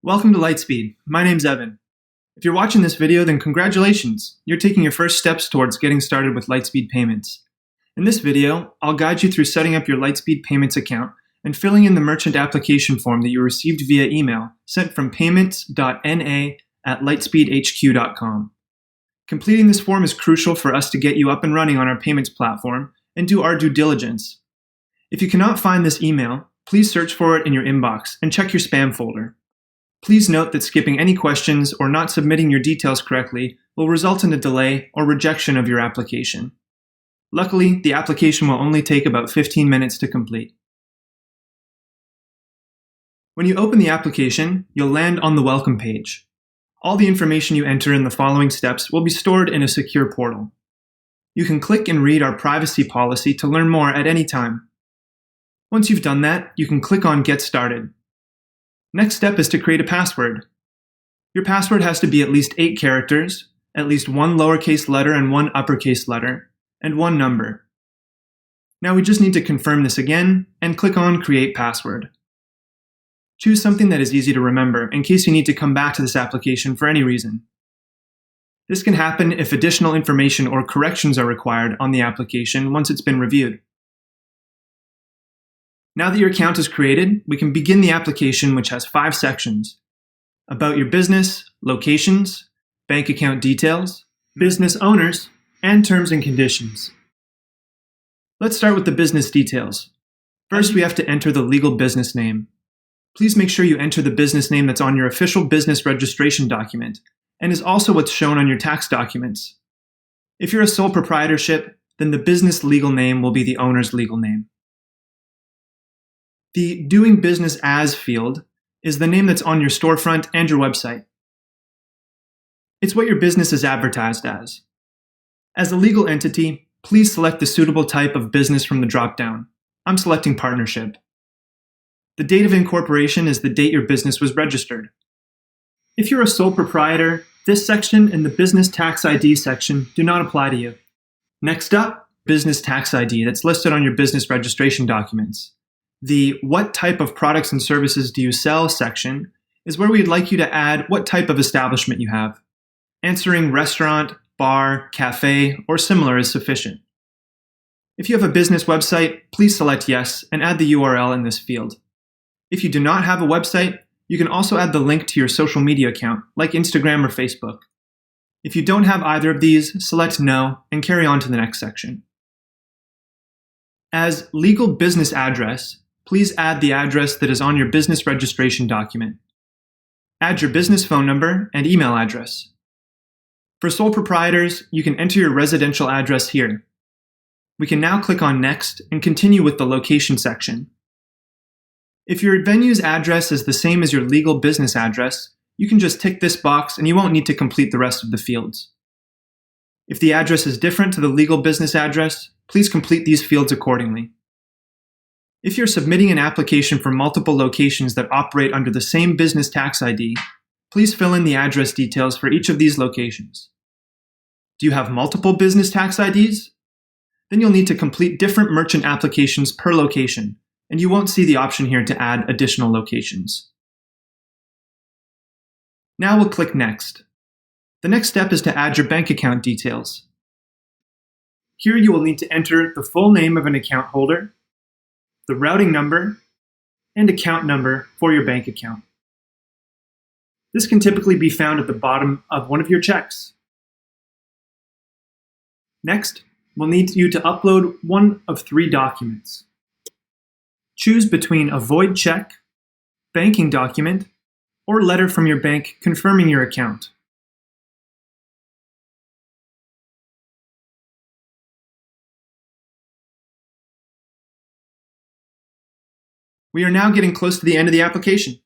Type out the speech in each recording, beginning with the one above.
Welcome to Lightspeed. My name's Evan. If you're watching this video, then congratulations! You're taking your first steps towards getting started with Lightspeed payments. In this video, I'll guide you through setting up your Lightspeed payments account and filling in the merchant application form that you received via email sent from payments.na@lightspeedhq.com. Completing this form is crucial for us to get you up and running on our payments platform and do our due diligence. If you cannot find this email, please search for it in your inbox and check your spam folder. Please note that skipping any questions or not submitting your details correctly will result in a delay or rejection of your application. Luckily, the application will only take about 15 minutes to complete. When you open the application, you'll land on the welcome page. All the information you enter in the following steps will be stored in a secure portal. You can click and read our privacy policy to learn more at any time. Once you've done that, you can click on Get Started. Next step is to create a password. Your password has to be at least 8 characters, at least 1 lowercase letter and 1 uppercase letter, and 1 number. Now we just need to confirm this again and click on Create Password. Choose something that is easy to remember in case you need to come back to this application for any reason. This can happen if additional information or corrections are required on the application once it's been reviewed. Now that your account is created, we can begin the application, which has 5 sections: about your business, locations, bank account details, business owners, and terms and conditions. Let's start with the business details. First, we have to enter the legal business name. Please make sure you enter the business name that's on your official business registration document and is also what's shown on your tax documents. If you're a sole proprietorship, then the business legal name will be the owner's legal name. The Doing Business As field is the name that's on your storefront and your website. It's what your business is advertised as. As a legal entity, please select the suitable type of business from the drop-down. I'm selecting partnership. The date of incorporation is the date your business was registered. If you're a sole proprietor, this section and the Business Tax ID section do not apply to you. Next up, Business Tax ID that's listed on your business registration documents. The What type of products and services do you sell section is where we'd like you to add what type of establishment you have. Answering restaurant, bar, cafe, or similar is sufficient. If you have a business website, please select Yes and add the URL in this field. If you do not have a website, you can also add the link to your social media account, like Instagram or Facebook. If you don't have either of these, select No and carry on to the next section. As legal business address, please add the address that is on your business registration document. Add your business phone number and email address. For sole proprietors, you can enter your residential address here. We can now click on Next and continue with the location section. If your venue's address is the same as your legal business address, you can just tick this box and you won't need to complete the rest of the fields. If the address is different to the legal business address, please complete these fields accordingly. If you're submitting an application for multiple locations that operate under the same business tax ID, please fill in the address details for each of these locations. Do you have multiple business tax IDs? Then you'll need to complete different merchant applications per location, and you won't see the option here to add additional locations. Now we'll click Next. The next step is to add your bank account details. Here you will need to enter the full name of an account holder, the routing number, and account number for your bank account. This can typically be found at the bottom of one of your checks. Next, we'll need you to upload one of 3 documents. Choose between a void check, banking document, or letter from your bank confirming your account. We are now getting close to the end of the application.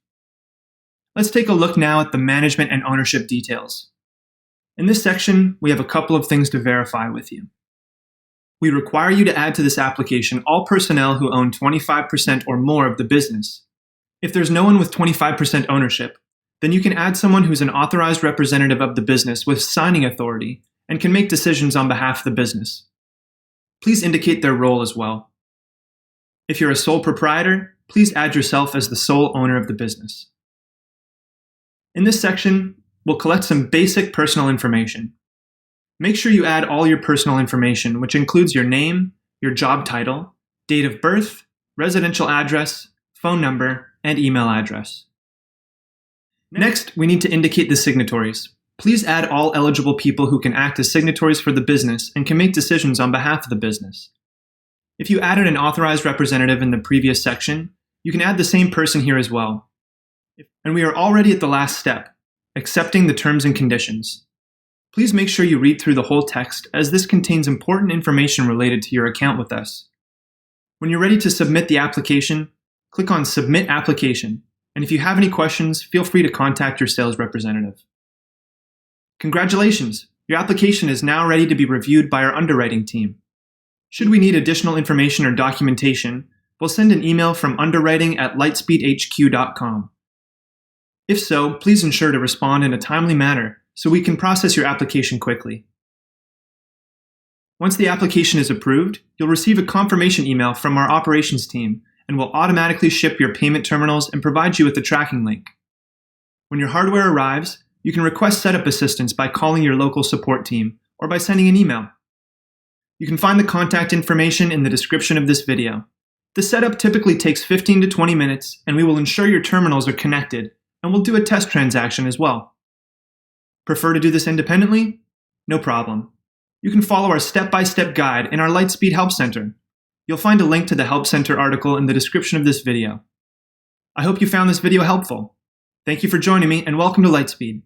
Let's take a look now at the management and ownership details. In this section, we have a couple of things to verify with you. We require you to add to this application all personnel who own 25% or more of the business. If there's no one with 25% ownership, then you can add someone who's an authorized representative of the business with signing authority and can make decisions on behalf of the business. Please indicate their role as well. If you're a sole proprietor, please add yourself as the sole owner of the business. In this section, we'll collect some basic personal information. Make sure you add all your personal information, which includes your name, your job title, date of birth, residential address, phone number, and email address. Next, we need to indicate the signatories. Please add all eligible people who can act as signatories for the business and can make decisions on behalf of the business. If you added an authorized representative in the previous section, you can add the same person here as well. And we are already at the last step, accepting the terms and conditions. Please make sure you read through the whole text, as this contains important information related to your account with us. When you're ready to submit the application, click on Submit Application, and if you have any questions, feel free to contact your sales representative. Congratulations! Your application is now ready to be reviewed by our underwriting team. Should we need additional information or documentation, we'll send an email from underwriting@lightspeedhq.com. If so, please ensure to respond in a timely manner so we can process your application quickly. Once the application is approved, you'll receive a confirmation email from our operations team, and we'll automatically ship your payment terminals and provide you with the tracking link. When your hardware arrives, you can request setup assistance by calling your local support team or by sending an email. You can find the contact information in the description of this video. The setup typically takes 15 to 20 minutes, and we will ensure your terminals are connected, and we'll do a test transaction as well. Prefer to do this independently? No problem. You can follow our step-by-step guide in our Lightspeed Help Center. You'll find a link to the Help Center article in the description of this video. I hope you found this video helpful. Thank you for joining me, and welcome to Lightspeed.